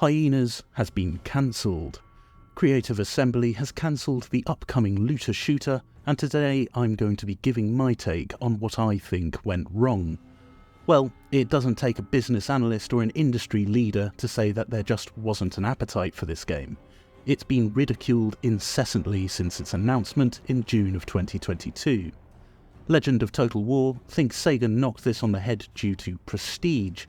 Hyenas has been cancelled. Creative Assembly has cancelled the upcoming looter shooter, and today I'm going to be giving my take on what I think went wrong. Well, it doesn't take a business analyst or an industry leader to say that there just wasn't an appetite for this game. It's been ridiculed incessantly since its announcement in June of 2022. Legend of Total War thinks Sega knocked this on the head due to prestige.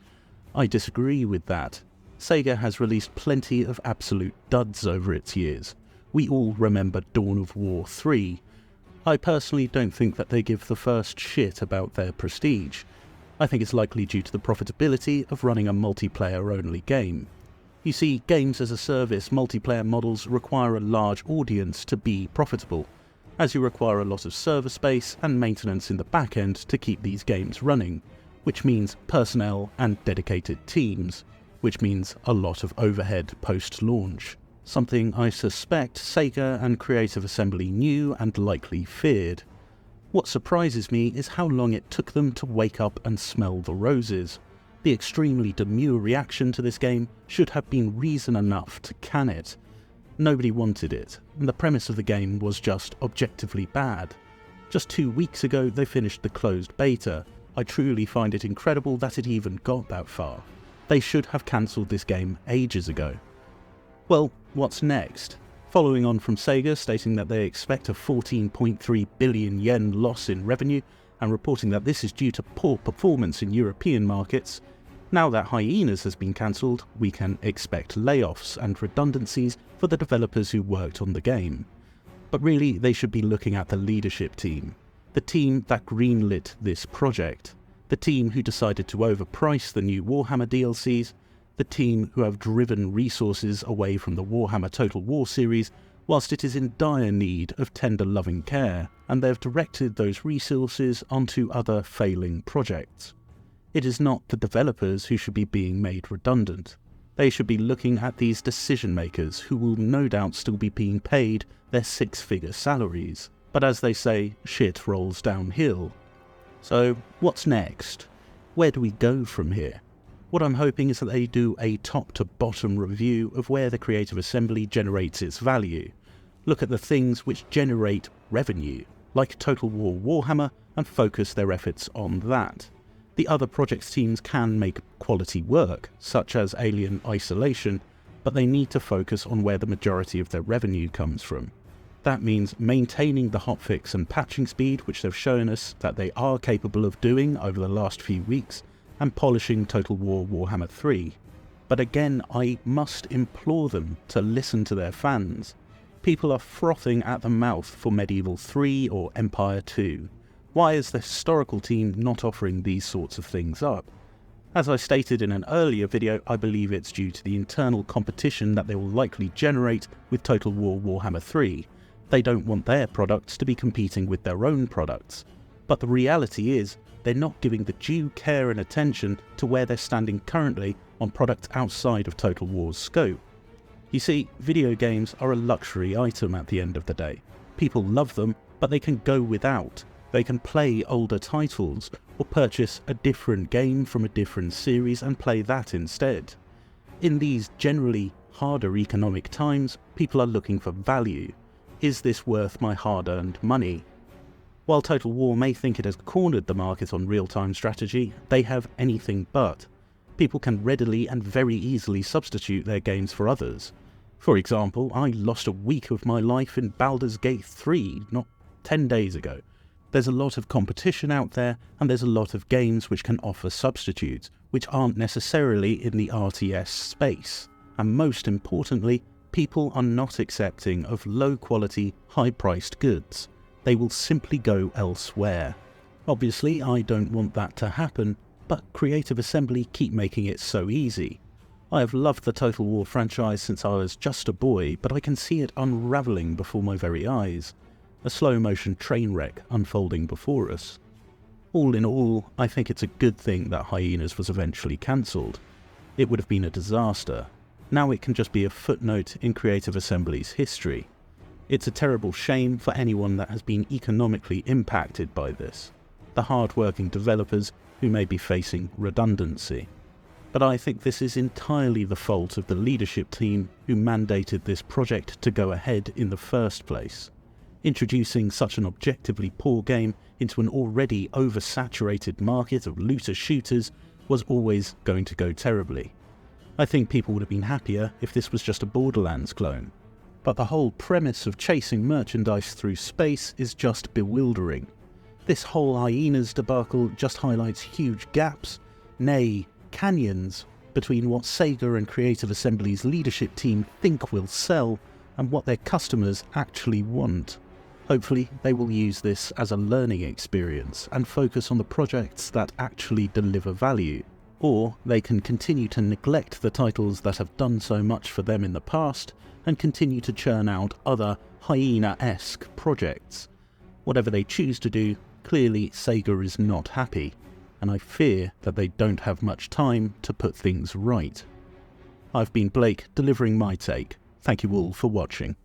I disagree with that. Sega has released plenty of absolute duds over its years. We all remember Dawn of War 3. I personally don't think that they give the first shit about their prestige. I think it's likely due to the profitability of running a multiplayer-only game. You see, games as a service multiplayer models require a large audience to be profitable, as you require a lot of server space and maintenance in the back end to keep these games running, which means personnel and dedicated teams, which means a lot of overhead post-launch. Something I suspect Sega and Creative Assembly knew and likely feared. What surprises me is how long it took them to wake up and smell the roses. The extremely demure reaction to this game should have been reason enough to can it. Nobody wanted it, and the premise of the game was just objectively bad. Just 2 weeks ago they finished the closed beta. I truly find it incredible that it even got that far. They should have cancelled this game ages ago. Well, what's next? Following on from Sega stating that they expect a 14.3 billion yen loss in revenue and reporting that this is due to poor performance in European markets, now that Hyenas has been cancelled, we can expect layoffs and redundancies for the developers who worked on the game. But really, they should be looking at the leadership team, the team that greenlit this project, the team who decided to overprice the new Warhammer DLCs, the team who have driven resources away from the Warhammer Total War series whilst it is in dire need of tender loving care, and they have directed those resources onto other failing projects. It is not the developers who should be being made redundant. They should be looking at these decision makers who will no doubt still be being paid their six-figure salaries. But as they say, shit rolls downhill. So, what's next? Where do we go from here? What I'm hoping is that they do a top-to-bottom review of where the Creative Assembly generates its value. Look at the things which generate revenue, like Total War Warhammer, and focus their efforts on that. The other projects teams can make quality work, such as Alien Isolation, but they need to focus on where the majority of their revenue comes from. That means maintaining the hotfix and patching speed which they've shown us that they are capable of doing over the last few weeks, and polishing Total War Warhammer 3. But again, I must implore them to listen to their fans. People are frothing at the mouth for Medieval 3 or Empire 2. Why is the historical team not offering these sorts of things up? As I stated in an earlier video, I believe it's due to the internal competition that they will likely generate with Total War Warhammer 3. They don't want their products to be competing with their own products. But the reality is, they're not giving the due care and attention to where they're standing currently on products outside of Total War's scope. You see, video games are a luxury item at the end of the day. People love them, but they can go without. They can play older titles, or purchase a different game from a different series and play that instead. In these generally harder economic times, people are looking for value. Is this worth my hard-earned money? While Total War may think it has cornered the market on real-time strategy, they have anything but. People can readily and very easily substitute their games for others. For example, I lost a week of my life in Baldur's Gate 3 not 10 days ago. There's a lot of competition out there, and there's a lot of games which can offer substitutes, which aren't necessarily in the RTS space. And most importantly, people are not accepting of low-quality, high-priced goods. They will simply go elsewhere. Obviously, I don't want that to happen, but Creative Assembly keep making it so easy. I have loved the Total War franchise since I was just a boy, but I can see it unravelling before my very eyes. A slow-motion train wreck unfolding before us. All in all, I think it's a good thing that Hyenas was eventually cancelled. It would have been a disaster. Now it can just be a footnote in Creative Assembly's history. It's a terrible shame for anyone that has been economically impacted by this. The hard-working developers who may be facing redundancy. but I think this is entirely the fault of the leadership team who mandated this project to go ahead in the first place. Introducing such an objectively poor game into an already oversaturated market of looter shooters was always going to go terribly. I think people would have been happier if this was just a Borderlands clone. But the whole premise of chasing merchandise through space is just bewildering. This whole Hyenas debacle just highlights huge gaps, nay, canyons, between what Sega and Creative Assembly's leadership team think will sell and what their customers actually want. Hopefully they will use this as a learning experience and focus on the projects that actually deliver value. Or they can continue to neglect the titles that have done so much for them in the past and continue to churn out other hyena-esque projects. Whatever they choose to do, clearly Sega is not happy, and I fear that they don't have much time to put things right. I've been Blake, delivering my take. Thank you all for watching.